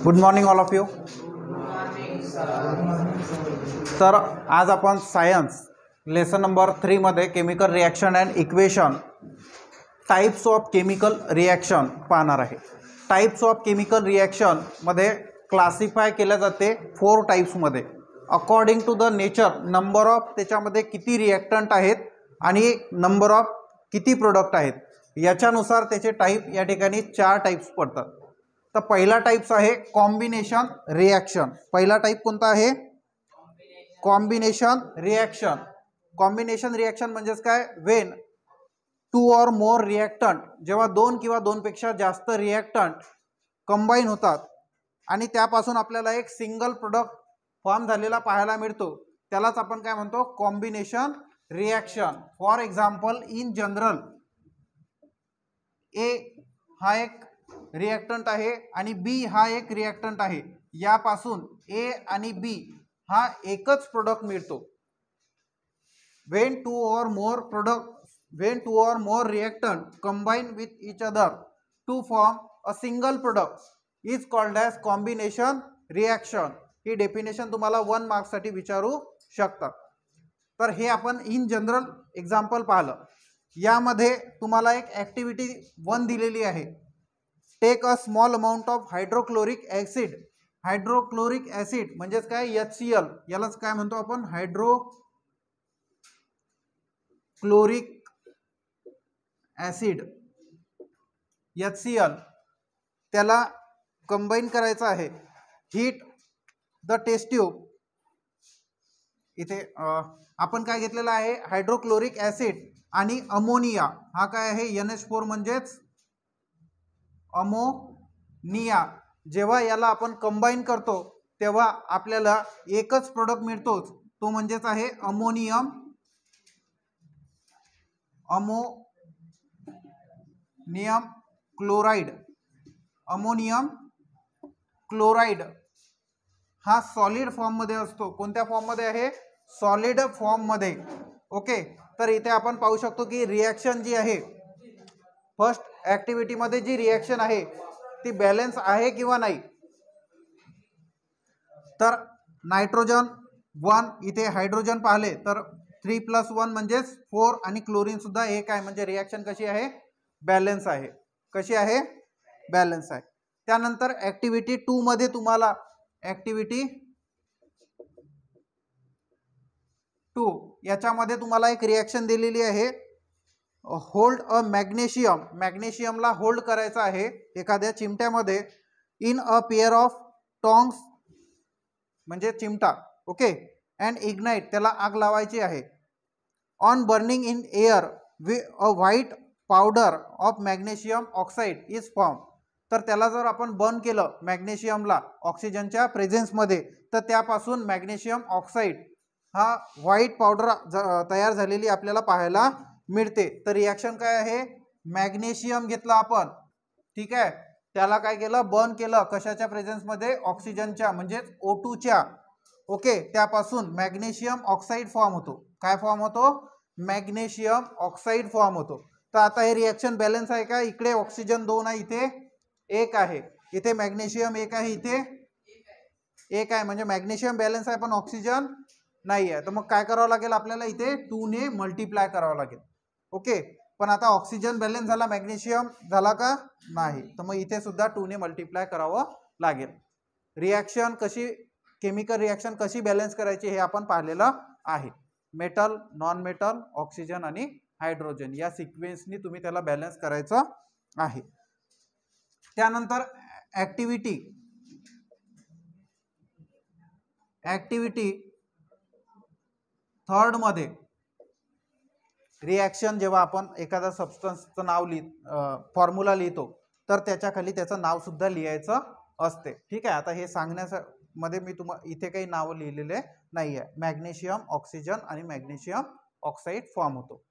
Good morning all of you. तर आज आपण सायन्स लेसन नंबर 3 मध्ये chemical reaction and equation types of chemical reaction पाहणार आहे. टाइप्स ऑफ केमिकल रिॲक्शन मध्ये क्लासिफाय केल्या जाते 4 टाइप्स मध्ये according to the nature. Number of त्याच्यामध्ये किती रिॲक्टंट आहेत आणि नंबर ऑफ किती प्रोडक्ट आहेत याच्यानुसार त्याचे टाइप या ठिकाणी 4 टाइप्स पडतात. तर पहिला टाइप्स आहे कॉम्बिनेशन रिॲक्शन. पहिला टाइप कोणता आहे? Combination reaction. कॉम्बिनेशन रिॲक्शन म्हणजे काय? वेन 2 और मोर रिॲक्टंट, जेव्हा 2 किंवा 2 पेक्षा जास्त रिॲक्टंट कंबाईन होतात आणि त्यापासून आपल्याला एक सिंगल प्रोडक्ट फॉर्म झालेला पाहायला मिळतो, त्यालाच आपण काय म्हणतो? Combination reaction. For example, in general A हा एक रिॲक्टंट आहे आणि बी हा एक रिॲक्टंट आहे. यापासून ए आणि बी हा एकच प्रोडक्ट मिळतो. when two or more reactant combine with each other to form a single product is called as combination reaction. He definition तुम्हाला 1 मार्क्स साठी विचारू शकतात. तर हे आपण इन जनरल एक्झाम्पल पाहिलं. यामध्ये तुम्हाला एक ऍक्टिव्हिटी 1 दिलेली आहे. Take a small amount of hydrochloric acid. Hydrochloric acid म्हणजेच काय? HCl. यालाच काय म्हणतो आपण? Hydrochloric acid, HCl. त्याला कंबाईन करायचं आहे. Heat the test tube. इथे आपण काय घेतलेलं आहे? हायड्रोक्लोरिक ऍसिड आणि अमोनिया. हा काय आहे? NH4 म्हणजेच अमोनिया. जेव्हा याला आपण कंबाईन करतो तेव्हा आपल्याला एकच प्रोडक्ट मिळतोच, तो म्हणजेच आहे अमोनियम क्लोराइड. अमोनियम क्लोराइड हा सॉलिड फॉर्म मध्ये असतो. कोणत्या फॉर्म मध्ये आहे? सॉलिड फॉर्म मध्ये. ओके. तर इथे आपण पाहू शकतो की रिॲक्शन जी आहे, फर्स्ट ऍक्टिव्हिटी मध्ये जी रिॲक्शन आहे ती बॅलन्स आहे किंवा नाही. तर नायट्रोजन 1, इथे हायड्रोजन पाहिले तर 3 + 1 म्हणजेच 4 आणि क्लोरीन सुद्धा 1 आहे. म्हणजे रिॲक्शन कशी आहे? बॅलन्स आहे. कशी आहे? बॅलन्स आहे. त्यानंतर ऍक्टिव्हिटी 2 मध्ये तुम्हाला ऍक्टिव्हिटी 2 याच्यामध्ये तुम्हाला एक रिॲक्शन दिलेली आहे. Hold a magnesium. मॅग्नेशियमला होल्ड करायचं आहे एखाद्या चिमट्यामध्ये in a pair of tongs म्हणजे चिमटा. ओके. अँड इग्नाइट, त्याला आग लावायची आहे. On burning in air a white powder of magnesium oxide is form. तर त्याला जर आपण बर्न केलं मॅग्नेशियमला ऑक्सिजनच्या प्रेझेन्समध्ये, तर त्यापासून मॅग्नेशियम ऑक्साईड हा व्हाईट पावडर तयार झालेली आपल्याला पाहायला मिळते. तर रिॲक्शन काय आहे? मॅग्नेशियम घेतला आपण, ठीक आहे, त्याला काय केलं? बर्न केलं. कशाच्या प्रेझेन्स मध्ये? ऑक्सिजनच्या म्हणजेच O2 च्या. ओके. त्यापासून मॅग्नेशियम ऑक्साईड फॉर्म होतो. काय फॉर्म होतो? मॅग्नेशियम ऑक्साईड फॉर्म होतो. तर आता हे रिॲक्शन बॅलन्स आहे का? इकडे ऑक्सिजन 2 आहे, इथे 1 आहे. इथे मॅग्नेशियम 1 आहे, इथे 1 आहे. म्हणजे मॅग्नेशियम बॅलन्स आहे पण ऑक्सिजन नाही आहे. तर मग काय करावं लागेल आपल्याला? इथे 2 ने मल्टिप्लाय करावं लागेल. ओके. पण आता ऑक्सिजन बॅलन्स झाला, मॅग्नेशियम झाला का? नाही. तर मग इथे सुद्धा 2 ने मल्टिप्लाय करावं लागेल. रिॲक्शन कशी, केमिकल रिॲक्शन कशी बॅलन्स करायची हे आपण पाहिलेलं आहे. मेटल, नॉन मेटल, ऑक्सिजन आणि हायड्रोजन या सिक्वेन्सनी तुम्ही त्याला बॅलन्स करायचं आहे. त्यानंतर ऍक्टिव्हिटी 3rd मध्ये रिॲक्शन, जेव्हा आपण एखादा सबस्टन्सचं नाव फॉर्म्युला लिहितो तर त्याच्या खाली त्याचं नाव सुद्धा लिहायचं असते. ठीक आहे. आता हे सांगण्यामध्ये मी तुम्हाला इथे काही नाव लिहिलेले नाही आहे. मॅग्नेशियम ऑक्सिजन आणि मॅग्नेशियम ऑक्साईड फॉर्म होतो.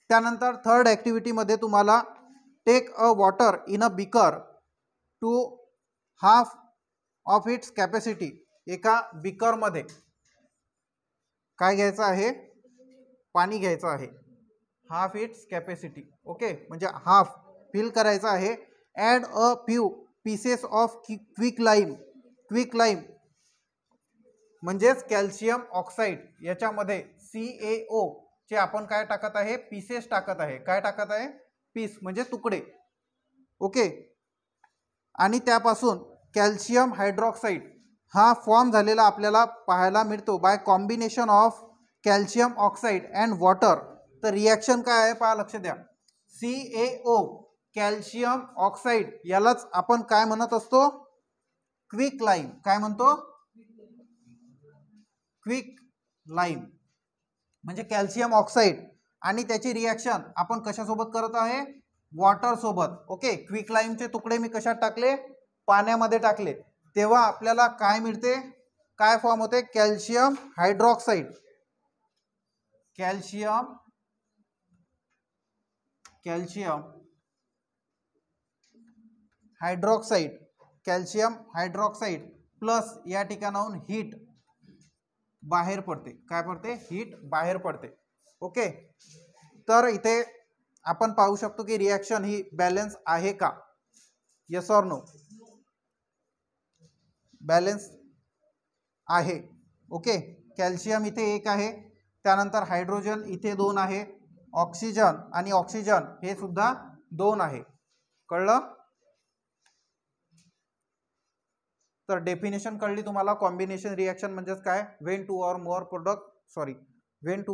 त्यानंतर 3rd ऍक्टिव्हिटी मध्ये तुम्हाला take a water in a beaker to half of its capacity. एका बिकर मध्ये काय घ्यायचं आहे? पाणी घ्यायचं आहे. Half its capacity. ओके. म्हणजे हाफ फिल करायचं आहे. Add a few pieces of quick lime म्हणजेच कॅल्शियम ऑक्साईड, याच्यामध्ये CaO चे आपण काय टाकत आहे, पीसेस टाकत आहे. काय टाकत आहे, पीस म्हणजे तुकडे. ओके. आणि त्यापासून कॅल्शियम हायड्रॉक्साईड हा फॉर्म झालेला आपल्याला पाहायला मिळतो bye combination of calcium oxide and water. तर रिॲक्शन काय आहे पहा, लक्ष द्या. CaO कॅल्शियम ऑक्साईड यालाच आपण काय म्हणत असतो, क्विक लाईम. काय म्हणतो, क्विक लाईम म्हणजे कॅल्शियम ऑक्साईड. आणि त्याची रिॲक्शन आपण कशासोबत करत आहे, वॉटर सोबत. ओके. क्विक लाईमचे तुकडे मी कशात टाकले, पाण्यामध्ये टाकले. तेव्हा आपल्याला काय मिळते, काय फॉर्म होते, calcium hydroxide. Calcium hydroxide plus या ठिकाणाहून हीट बाहेर पडते. काय पडते, हीट बाहेर पडते. ओके. तर इथे आपण पाहू शकतो की रिॲक्शन ही बॅलन्स आहे का, येस ऑर नो. बॅलन्स आहे. ओके. कॅल्शियम इथे 1 आहे, त्यानंतर हायड्रोजन इथे 2 आहे, ऑक्सिजन आणि ऑक्सिजन हे सुद्धा 2 आहे. कळलं. तर डेफिनेशन कळली तुम्हाला. कॉम्बिनेशन रिॲक्शन म्हणजेच काय, when two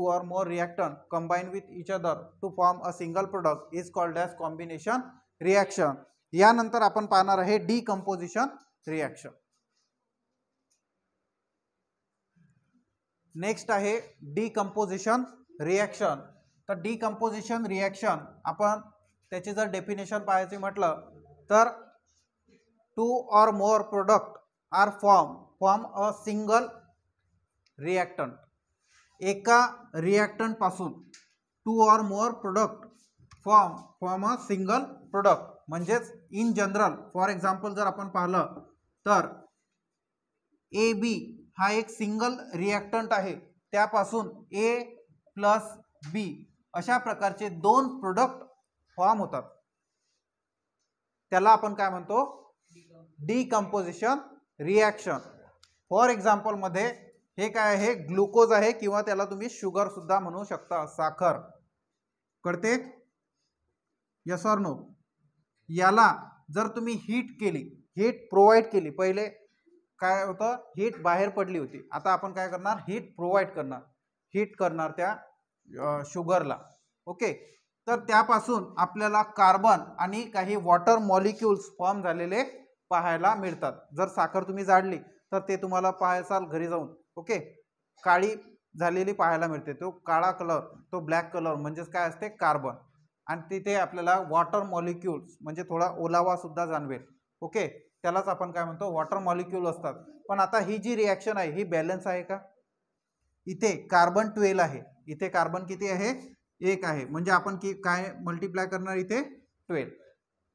or more reactant combine with each other to form a single product is called as combination reaction. यानंतर आपण पाहणार आहे डिकम्पोजिशन रिॲक्शन. नेक्स्ट आहे डिकम्पोजिशन रिॲक्शन. तर डिकम्पोजिशन रिॲक्शन आपण त्याचे जर डेफिनेशन पाहायचे म्हटलं तर 2 or more product are form a single reactant. एका रिॲक्टंट पासून 2 or more product form a single product. म्हणजेच इन जनरल फॉर एक्झाम्पल जर आपण पाहिलं तर AB हा एक सिंगल रिॲक्टंट आहे, त्यापासून A प्लस B अशा प्रकारचे 2 प्रोडक्ट फॉर्म होतात. त्याला आपण काय म्हणतो, डिकम्पोजिशन रिॲक्शन. फॉर एक्झाम्पल मध्ये हे काय आहे, ग्लुकोज आहे किंवा त्याला तुम्ही शुगर सुद्धा म्हणू शकता, साखर. कळते, यस ऑर नो. याला जर तुम्ही हीट केली, हीट प्रोव्हाइड केली, पहिले काय होतं, हीट बाहेर पडली होती, आता आपण काय करणार, हीट प्रोव्हाइड करणार, हीट करणार त्या शुगरला. ओके. तर त्यापासून आपल्याला कार्बन आणि काही वॉटर मॉलिक्युल्स फॉर्म झालेले पाहायला मिळतात. जर साखर तुम्ही जाळली तर ते तुम्हाला पाहायचाल घरी जाऊन. ओके. काळी झालेली पाहायला मिळते, तो काळा कलर, तो ब्लॅक कलर म्हणजेच काय असते, कार्बन. आणि तिथे आपल्याला वॉटर मॉलिक्युल्स म्हणजे थोडा ओलावा सुद्धा जाणवेल. ओके. त्यालाच आपण काय म्हणतो, वॉटर मॉलिक्यूल असतात. पण आता ही जी रिॲक्शन आहे ही बॅलन्स आहे का, इथे कार्बन 12 आहे, इथे कार्बन किती आहे, 1 आहे. म्हणजे आपण की काय मल्टिप्लाय करणार, इथे 12.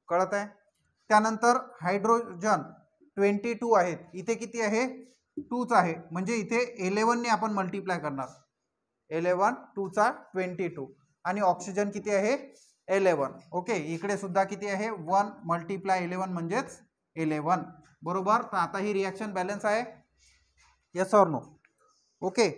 कळत आहे. त्यानंतर हायड्रोजन 22 आहेत, इथे किती आहे, 2च आहे. म्हणजे इथे 11 ने आपण मल्टिप्लाय करणार, 11 2 22. आणि ऑक्सिजन किती आहे, 11. ओके. इकडे सुद्धा किती आहे, 1 मल्टिप्लाय 11 म्हणजेच 11. बरोबर. तर आता ही रिॲक्शन बॅलन्स आहे, येस ऑर नो. ओके.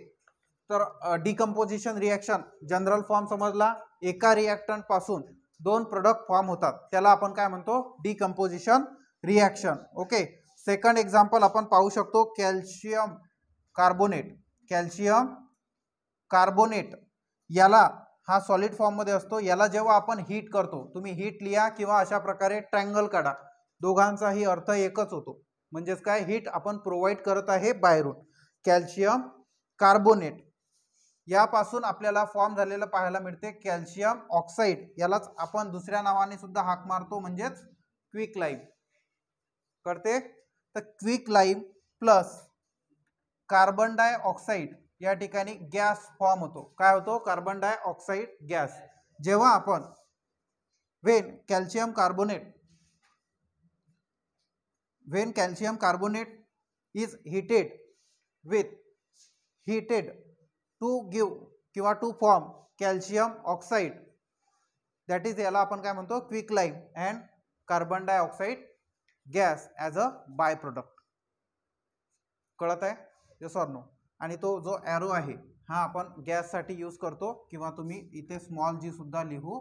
तर डिकम्पोजिशन रिॲक्शन जनरल फॉर्म समजला. एका रिॲक्टंट पासून 2 प्रोडक्ट फॉर्म होतात, त्याला आपण काय म्हणतो, decomposition reaction. Okay. Second example आपण पाहू शकतो, कॅल्शियम कार्बोनेट. याला हा सॉलिड फॉर्म मध्ये असतो. याला जेव्हा आपण हीट करतो, तुम्ही हीट लिहा किंवा अशा प्रकारे ट्रायंगल काढा, दोघांचाही अर्थ एकच होतो. म्हणजेच काय, हीट आपण प्रोव्हाइड करत आहे बाहेरून. कॅल्शियम कार्बोनेट यापासून आपल्याला फॉर्म झालेलं पाहायला मिळते कॅल्शियम ऑक्साईड. यालाच आपण दुसऱ्या नावाने सुद्धा हाक मारतो, म्हणजेच क्विक लाईम. कळते. तर quick lime plus carbon dioxide या ठिकाणी गॅस फॉर्म होतो. काय होतो, कार्बन डायऑक्साईड गॅस. जेव्हा आपण when calcium carbonate is heated to give किंवा to form calcium oxide, that is याला आपण काय म्हणतो, quick lime and carbon dioxide gas as a by product. कळत आहे? Yes or no? आणि तो जो ॲरो आहे हा आपण गॅससाठी यूज करतो, किंवा तुम्ही इथे स्मॉल जी सुद्धा लिहू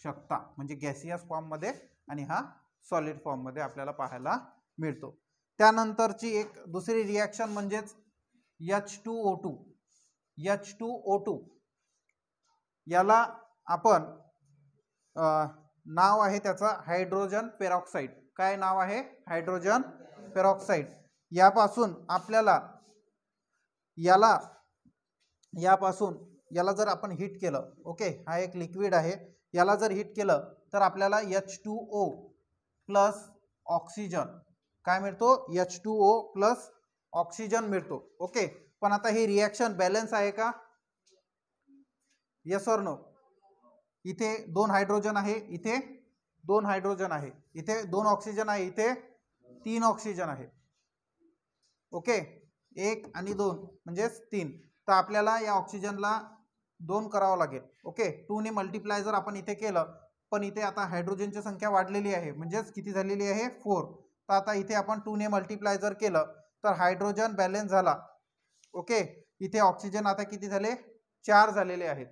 शकता, म्हणजे गॅसियस फॉर्ममध्ये आणि हा सॉलिड फॉर्ममध्ये आपल्याला पाहायला मिळतो. त्यानंतरची एक दुसरी रिॲक्शन म्हणजेच H2O2. H2O2 याला आपण नाव आहे त्याचं हायड्रोजन पेरॉक्साईड. काय नाव आहे? Hydrogen peroxide. यापासून आपल्याला याला जर आपण हीट केलं, ओके, हा एक लिक्विड आहे, याला जर हीट केलं तर आपल्याला H2O प्लस ऑक्सिजन काय मिळतो? H2O प्लस ऑक्सिजन मिळतो. ओके, पण आता ही रिॲक्शन बॅलन्स आहे का? Yes or no? इथे 2 हायड्रोजन आहे, इथे 2 हायड्रोजन आहे, इथे 2 ऑक्सिजन आहे, इथे 3 ऑक्सिजन आहे. ओके, 1 आणि 2 म्हणजेच 3. तर आपल्याला या ऑक्सिजनला 2 करावं लागेल. ओके, 2 ने मल्टिप्लाय जर आपण इथे केलं, पण इथे आता हायड्रोजनची संख्या वाढलेली आहे, म्हणजेच किती झालेली आहे? 4. तर आता इथे आपण 2 ने मल्टिप्लाय जर केलं तर हायड्रोजन बॅलन्स झाला. ओके, इथे ऑक्सिजन आता किती झाले? 4 झालेले आहेत.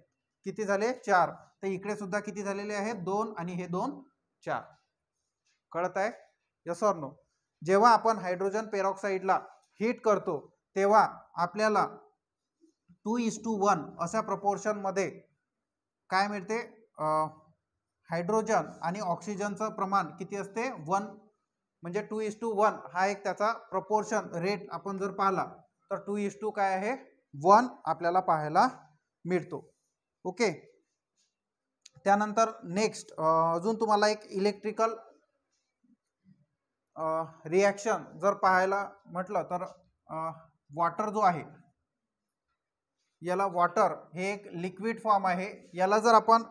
किती झाले? 4. तर इकडे सुद्धा किती झालेले आहेत? 2 आणि हे 2 4. कळत आहे? Yes or no? जेव्हा आपण हायड्रोजन पेरॉक्साईडला हीट करतो तेव्हा आपल्याला 2:1 अशा प्रपोर्शनमध्ये काय मिळते? हायड्रोजन आणि ऑक्सिजनचं प्रमाण किती असते? 1. म्हणजे 2:1 हा एक त्याचा प्रपोर्शन रेट आपण जर पाहिला तर 2:1 काय आहे? 1 आपल्याला पाहायला मिळतो. ओके, त्यानंतर नेक्स्ट अजून तुम्हाला एक इलेक्ट्रिकल रिॲक्शन जर पाहायला म्हटलं तर वॉटर जो आहे, याला वॉटर हे एक लिक्विड फॉर्म आहे. याला जर आपण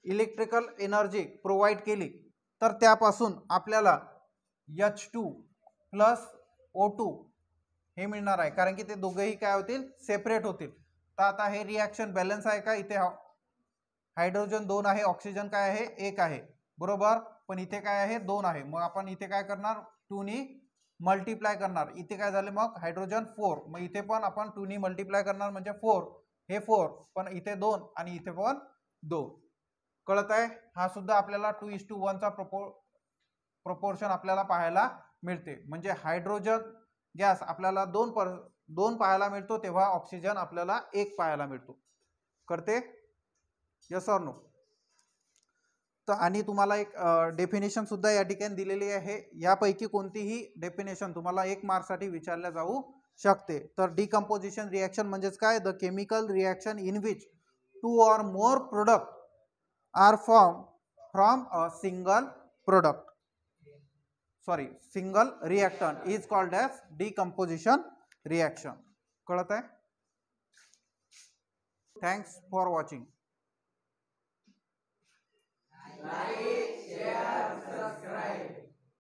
इलेक्ट्रिकल एनर्जी प्रोव्हाइड केली तर त्यापासून आपल्याला H2 प्लस O2 हे मिळणार आहे, कारण की ते दोघेही काय होतील? सेपरेट होतील. तर आता हे रिॲक्शन बॅलन्स आहे का? इथे हायड्रोजन 2 आहे, ऑक्सिजन काय आहे? 1 आहे, बरोबर. पण इथे काय आहे? 2 आहे. मग आपण इथे काय करणार? 2 ने मल्टिप्लाय करणार. इथे काय झाले मग? हायड्रोजन 4. मग इथे पण आपण 2 ने मल्टिप्लाय करणार, म्हणजे 4. हे 4, पण इथे 2 आणि इथे पण 2. कळत आहे? हा सुद्धा आपल्याला 2:1 चा प्रपोर्शन आपल्याला पाहायला मिळते. म्हणजे हायड्रोजन गॅस आपल्याला 2 पाहायला मिळतो, तेव्हा ऑक्सिजन आपल्याला 1 पाहायला मिळतो. करते? Yes or no? तर आणि तुम्हाला एक डेफिनेशन सुद्धा या ठिकाणी दिलेली आहे. यापैकी कोणतीही डेफिनेशन तुम्हाला 1 मार्कसाठी विचारल्या जाऊ शकते. तर डिकम्पोजिशन रिॲक्शन म्हणजेच काय? The chemical reaction in which 2 or more product are form from a single product, sorry single reactant is called as decomposition reaction. कळत आहे? Thanks for watching.